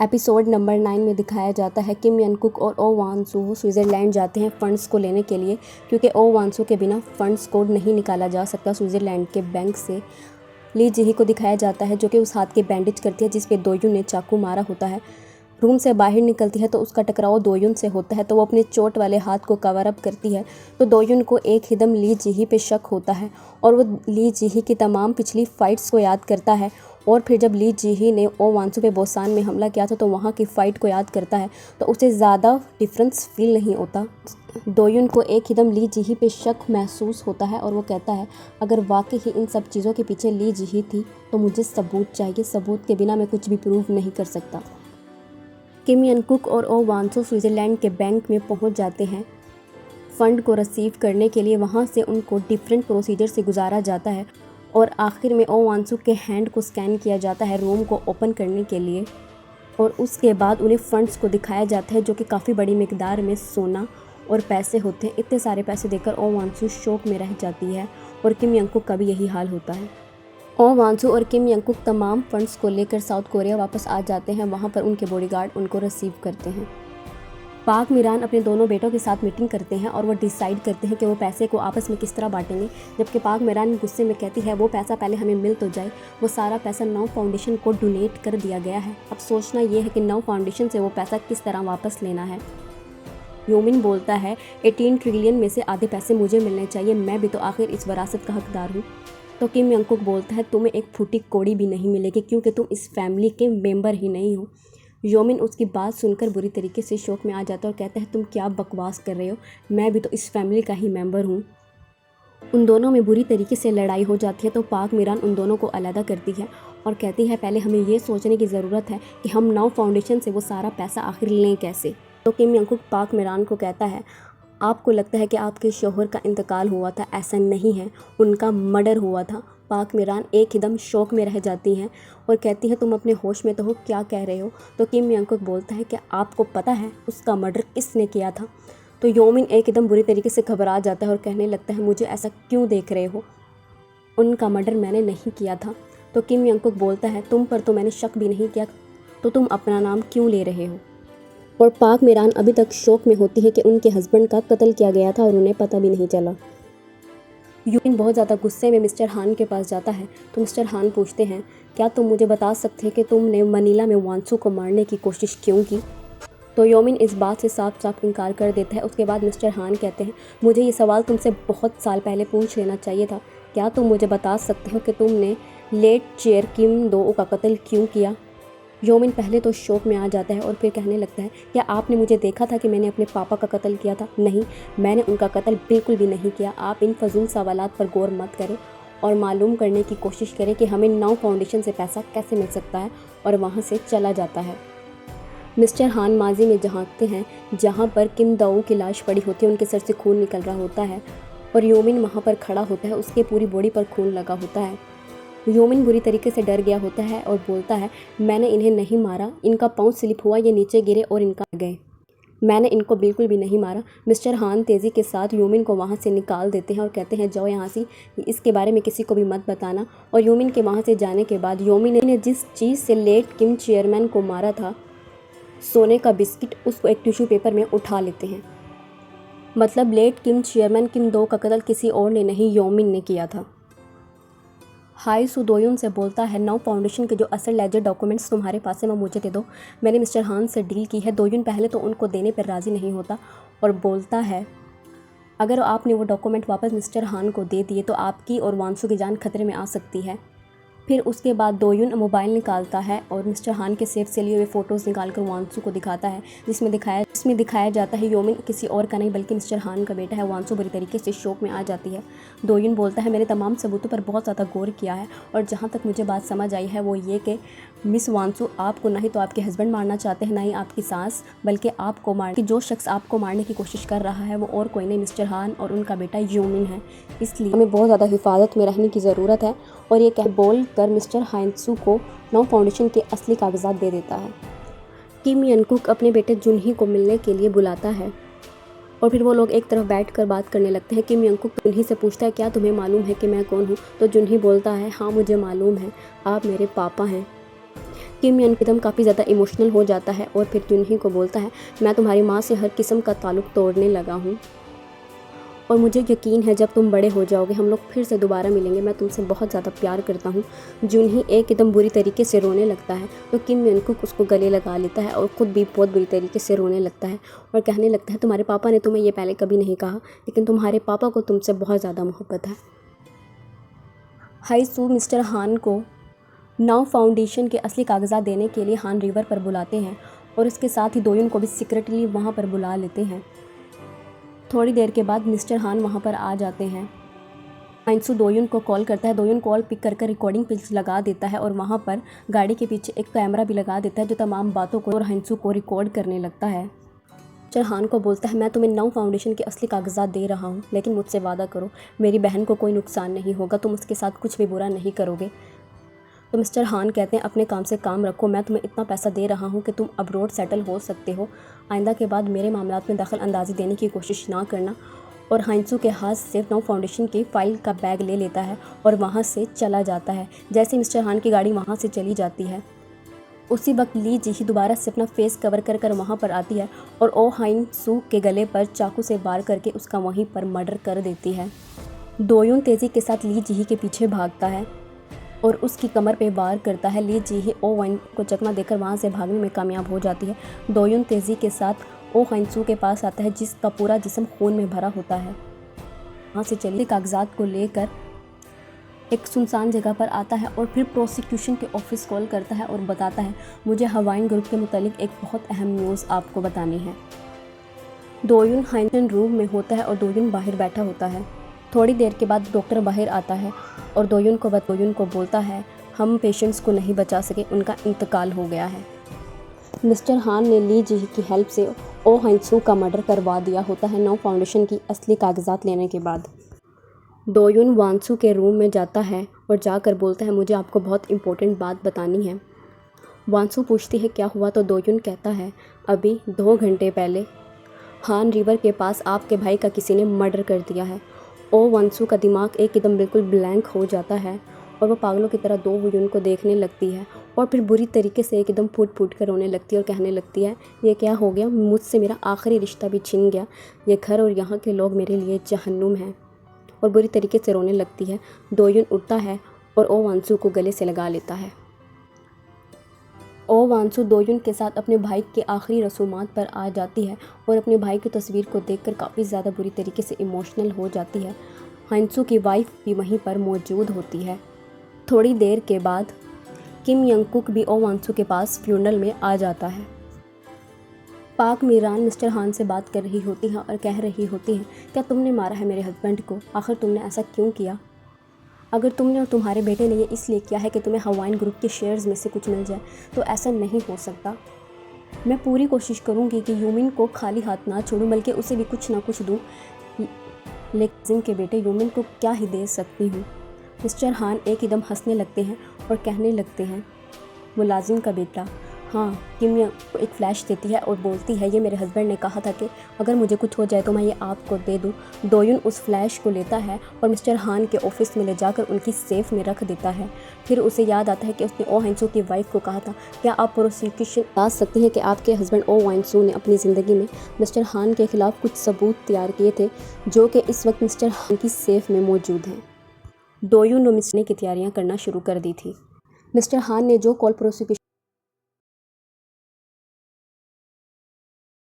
Episode number 9 में दिखाया जाता है किम यनकुक और ओ वानसू स्विट्ज़रलैंड जाते हैं फ़ंड्स को लेने के लिए, क्योंकि ओ वानसू के बिना फ़ंड्स को नहीं निकाला जा सकता स्विट्ज़रलैंड के बैंक से। ली जिही को दिखाया जाता है जो कि उस हाथ के बैंडेज करती है जिस पे दोयुन ने चाकू मारा होता है। रूम से बाहर निकलती है तो उसका टकराव दोयुन से होता है, तो वो अपने चोट वाले हाथ को कवर अप करती है। तो दोयुन को एक हिदम ली जिही पे शक होता है और वो ली जिही की तमाम पिछली फ़ाइट्स को याद करता है। और फिर जब ली जिही ने ओ वानसू पे बोसान में हमला किया था तो वहाँ की फ़ाइट को याद करता है, तो उसे ज़्यादा डिफरेंस फील नहीं होता। दोयुन को एक हिदम ली जिही पे शक महसूस होता है और वो कहता है, अगर वाकई ही इन सब चीज़ों के पीछे ली जिही थी तो मुझे सबूत चाहिए, सबूत के बिना मैं कुछ भी प्रूव नहीं कर सकता। किम यनकुक और ओ वानसू स्विट्ज़रलैंड के बैंक में पहुंच जाते हैं फ़ंड को रिसीव करने के लिए। वहां से उनको डिफरेंट प्रोसीजर से गुजारा जाता है और आखिर में ओ वानसू के हैंड को स्कैन किया जाता है रूम को ओपन करने के लिए। और उसके बाद उन्हें फ़ंड्स को दिखाया जाता है जो कि काफ़ी बड़ी मिकदार में सोना और पैसे होते हैं। इतने सारे पैसे देखकर ओ वानसू शौक में रह जाती है और किम यनकुक का भी यही हाल होता है। ओ वानसू और किम यनकुक तमाम फंड्स को लेकर साउथ कोरिया वापस आ जाते हैं। वहाँ पर उनके बॉडीगार्ड उनको रिसीव करते हैं। पाक मिरान अपने दोनों बेटों के साथ मीटिंग करते हैं और वो डिसाइड करते हैं कि वो पैसे को आपस में किस तरह बांटेंगे। जबकि पाक मिरान गुस्से में कहती है वो पैसा पहले हमें मिल तो जाए, वो सारा पैसा नौ फाउंडेशन को डोनेट कर दिया गया है। अब सोचना ये है कि नौ फाउंडेशन से वो पैसा किस तरह वापस लेना है। योमिन बोलता है 18 ट्रिलियन में से आधे पैसे मुझे मिलने चाहिए, मैं भी तो आखिर इस विरासत का हकदार हूँ। तो किम यंकुक बोलता है तुम्हें एक फूटी कौड़ी भी नहीं मिलेगी क्योंकि तुम इस फैमिली के मेंबर ही नहीं हो। योमिन उसकी बात सुनकर बुरी तरीके से शौक में आ जाता है और कहता है तुम क्या बकवास कर रहे हो, मैं भी तो इस फैमिली का ही मेंबर हूँ। उन दोनों में बुरी तरीके से लड़ाई हो जाती है तो पाक मिरान उन दोनों को अलहदा करती है और कहती है पहले हमें ये सोचने की ज़रूरत है कि हम नौ फाउंडेशन से वो सारा पैसा आखिर लें कैसे। तो किम यंकुक पाक मिरान को कहता है आपको लगता है कि आपके शौहर का इंतकाल हुआ था, ऐसा नहीं है, उनका मर्डर हुआ था। पाक मिरान एक एकदम शौक में रह जाती हैं और कहती है तुम अपने होश में तो हो, क्या कह रहे हो। तो किम यंकुक बोलता है कि आपको पता है उसका मर्डर किसने किया था। तो योमिन एकदम बुरी तरीके से घबरा जाता है और कहने लगता है मुझे ऐसा क्यों देख रहे हो, उनका मर्डर मैंने नहीं किया था। तो किम यंकुक बोलता है तुम पर तो मैंने शक भी नहीं किया, तो तुम अपना नाम क्यों ले रहे हो। और पाक मिरान अभी तक शौक में होती है कि उनके हस्बैंड का कत्ल किया गया था और उन्हें पता भी नहीं चला। यूमिन बहुत ज़्यादा गुस्से में मिस्टर हान के पास जाता है तो मिस्टर हान पूछते हैं क्या तुम मुझे बता सकते हैं कि तुमने मनीला में वानसू को मारने की कोशिश क्यों की। तो योमिन इस बात से साफ साफ इनकार कर देता है। उसके बाद मिस्टर हान कहते हैं मुझे ये सवाल तुमसे बहुत साल पहले पूछ लेना चाहिए था, क्या तुम मुझे बता सकते हो कि तुमने लेट चेयर किम दो का कत्ल क्यों किया। योमिन पहले तो शौक में आ जाता है और फिर कहने लगता है क्या आपने मुझे देखा था कि मैंने अपने पापा का कत्ल किया था। नहीं, मैंने उनका कत्ल बिल्कुल भी नहीं किया। आप इन फजूल सवालात पर गौर मत करें और मालूम करने की कोशिश करें कि हमें नौ फाउंडेशन से पैसा कैसे मिल सकता है। और वहाँ से चला जाता है। मिस्टर हान माजी में झांकते हैं जहाँ पर किम दाओ की लाश पड़ी होती है, उनके सर से खून निकल रहा होता है और योमिन वहाँ पर खड़ा होता है, उसके पूरी बॉडी पर खून लगा होता है। योमिन बुरी तरीके से डर गया होता है और बोलता है मैंने इन्हें नहीं मारा, इनका पाँव स्लिप हुआ, ये नीचे गिरे और इनका गए, मैंने इनको बिल्कुल भी नहीं मारा। मिस्टर हान तेज़ी के साथ योमिन को वहाँ से निकाल देते हैं और कहते हैं जाओ यहाँ से, इसके बारे में किसी को भी मत बताना। और योमिन के वहाँ से जाने के बाद योमिन ने जिस चीज़ से लेट किम चेयरमैन को मारा था, सोने का बिस्किट, उसको एक टिश्यू पेपर में उठा लेते हैं। मतलब लेट किम चेयरमैन किम दो का कत्ल किसी और ने नहीं, योमिन ने किया था। हाई सू दोयुन से बोलता है नौ फाउंडेशन के जो असल लेजर डॉक्यूमेंट्स तुम्हारे पास है वो मुझे दे दो, मैंने मिस्टर हान से डील की है। दोयुन पहले तो उनको देने पर राज़ी नहीं होता और बोलता है अगर आपने वो डॉक्यूमेंट वापस मिस्टर हान को दे दिए तो आपकी और वानसू की जान खतरे में आ सकती है। फिर उसके बाद दोयुन मोबाइल निकालता है और मिस्टर हान के सेफ से लिए हुए फ़ोटोज़ निकालकर वानसू को दिखाता है जिसमें दिखाया जाता है योमिन किसी और का नहीं बल्कि मिस्टर हान का बेटा है। वानसू बुरी तरीके से शौक में आ जाती है। दोयुन बोलता है मैंने तमाम सबूतों पर बहुत ज़्यादा गौर किया है और जहाँ तक मुझे बात समझ आई है वो ये कि मिस वानसू आपको नहीं तो आपके हस्बैंड मारना चाहते हैं, ना ही आपकी सास, बल्कि आपको मार जो शख्स आपको मारने की कोशिश कर रहा है वो और कोई नहीं मिस्टर हान और उनका बेटा योमिन है। इसलिए हमें बहुत ज़्यादा हिफाजत में रहने की ज़रूरत है। और ये कह बोल कर मिस्टर हाइंसू को नौ फाउंडेशन के असली कागजात दे देता है। किम यनकुक अपने बेटे जुनही को मिलने के लिए बुलाता है और फिर वो लोग एक तरफ बैठकर बात करने लगते हैं। किम यंकुक जुनही से पूछता है क्या तुम्हें मालूम है कि मैं कौन हूँ। तो जुनही बोलता है हाँ मुझे मालूम है, आप मेरे पापा हैं। किम यन एकदम काफ़ी ज़्यादा इमोशनल हो जाता है और फिर जुनही को बोलता है, मैं तुम्हारी माँ से हर किस्म का ताल्लुक़ तोड़ने लगा हूँ और मुझे यकीन है जब तुम बड़े हो जाओगे हम लोग फिर से दोबारा मिलेंगे, मैं तुमसे बहुत ज़्यादा प्यार करता हूँ। जुनही एकदम बुरी तरीके से रोने लगता है तो किम यनकुक उसको गले लगा लेता है और ख़ुद भी बहुत बुरी तरीके से रोने लगता है और कहने लगता है, तुम्हारे पापा ने तुम्हें ये पहले कभी नहीं कहा, लेकिन तुम्हारे पापा को तुमसे बहुत ज़्यादा मोहब्बत है। हाई सू मिस्टर हान को नाउ फाउंडेशन के असली कागजात देने के लिए हान रिवर पर बुलाते हैं और उसके साथ ही दोयुन को भी सीक्रेटली वहाँ पर बुला लेते हैं। थोड़ी देर के बाद मिस्टर हान वहाँ पर आ जाते हैं। हाइंसू दोयुन को कॉल करता है, दोयुन कॉल पिक कर रिकॉर्डिंग पिक्स लगा देता है और वहाँ पर गाड़ी के पीछे एक कैमरा भी लगा देता है जो तमाम बातों को और हाइंसू को रिकॉर्ड करने लगता है। मिस्टर हान को बोलता है, मैं तुम्हें नाउ फाउंडेशन के असली कागजात दे रहा हूँ, लेकिन मुझसे वादा करो मेरी बहन को कोई नुकसान नहीं होगा, तुम उसके साथ कुछ भी बुरा नहीं करोगे। तो मिस्टर हान कहते हैं, अपने काम से काम रखो, मैं तुम्हें इतना पैसा दे रहा हूँ कि तुम अब्रोड सेटल हो सकते हो, आइंदा के बाद मेरे मामलात में दखल अंदाज़ी देने की कोशिश ना करना। और हाइंसू के हाथ से नाउ फाउंडेशन की फ़ाइल का बैग ले लेता है और वहाँ से चला जाता है। जैसे मिस्टर हान की गाड़ी वहाँ से चली जाती है उसी वक्त ली जी दोबारा से अपना फेस कवर कर वहाँ पर आती है और ओ हाइंसू के गले पर चाकू से वार करके उसका वहीं पर मर्डर कर देती है। दोयुन तेज़ी के साथ ली जी के पीछे भागता है और उसकी कमर पे वार करता है। ली जी ओ वन को चकमा देकर वहाँ से भागने में कामयाब हो जाती है। दोयुन तेज़ी के साथ ओ हाइंसू के पास आता है जिसका पूरा जिस्म खून में भरा होता है। वहाँ से चली कागजात को लेकर एक सुनसान जगह पर आता है और फिर प्रोसिक्यूशन के ऑफिस कॉल करता है और बताता है, मुझे हवाइन ग्रुप के मुतालिक एक बहुत अहम न्यूज़ आपको बतानी है। दोयुन हाइंसन रूम में होता है और दोयुन बाहर बैठा होता है। थोड़ी देर के बाद डॉक्टर बाहर आता है और दोयुन को बोलता है, हम पेशेंट्स को नहीं बचा सके, उनका इंतकाल हो गया है। मिस्टर हान ने ली जी की हेल्प से ओ हाइंसू का मर्डर करवा दिया होता है नाउ फाउंडेशन की असली कागजात लेने के बाद। दोयुन वांसू के रूम में जाता है और जाकर बोलता है, मुझे आपको बहुत इम्पोर्टेंट बात बतानी है। वांसू पूछती है क्या हुआ, तो दोयुन कहता है, अभी 2 घंटे पहले हान रिवर के पास आपके भाई का किसी ने मर्डर कर दिया है। ओ वांसू का दिमाग एकदम बिल्कुल ब्लैंक हो जाता है और वो पागलों की तरह दोयुन को देखने लगती है और फिर बुरी तरीके से एकदम फूट फूट कर रोने लगती है और कहने लगती है, ये क्या हो गया, मुझसे मेरा आखिरी रिश्ता भी छिन गया, ये घर और यहाँ के लोग मेरे लिए जहन्नुम हैं, और बुरी तरीके से रोने लगती है। दोयुन उठता है और ओ वांसू को गले से लगा लेता है। ओ वांसू दोयुन के साथ अपने भाई के आखिरी रसूमात पर आ जाती है और अपने भाई की तस्वीर को देखकर काफ़ी ज़्यादा बुरी तरीके से इमोशनल हो जाती है। हाइंसू की वाइफ भी वहीं पर मौजूद होती है। थोड़ी देर के बाद किम यंगकुक भी ओ वांसू के पास फ्यूनरल में आ जाता है। पाक मीरान मिस्टर हान से बात कर रही होती है और कह रही होती हैं, क्या तुमने मारा है मेरे हस्बैंड को, आखिर तुमने ऐसा क्यों किया? अगर तुमने और तुम्हारे बेटे ने ये इसलिए किया है कि तुम्हें हवाइन ग्रुप के शेयर्स में से कुछ मिल जाए, तो ऐसा नहीं हो सकता। मैं पूरी कोशिश करूँगी कि यूमिन को खाली हाथ ना छोड़ूं, बल्कि उसे भी कुछ ना कुछ दूँ, लेकिन के बेटे यूमिन को क्या ही दे सकती हूँ। मिस्टर हान एकदम हंसने लगते हैं और कहने लगते हैं, मुलाजिम का बेटा। हाँ, किम को एक फ़्लैश देती है और बोलती है, ये मेरे हस्बैंड ने कहा था कि अगर मुझे कुछ हो जाए तो मैं ये आपको दे दूँ। दोयुन उस फ्लैश को लेता है और मिस्टर हान के ऑफिस में ले जाकर उनकी सेफ़ में रख देता है। फिर उसे याद आता है कि उसने ओ हाइंसू की वाइफ को कहा था, क्या आप प्रोसिक्यूशन बता सकती हैं कि आपके हस्बैंड ओ वाइंसू ने अपनी ज़िंदगी में मिस्टर हान के ख़िलाफ़ कुछ सबूत तैयार किए थे जो कि इस वक्त मिस्टर हान की सेफ़ में मौजूद हैं। दोयुन ने मिस्टर की तैयारियाँ करना शुरू कर दी थी। मिस्टर हान ने जो कॉल प्रोसिक्यूशन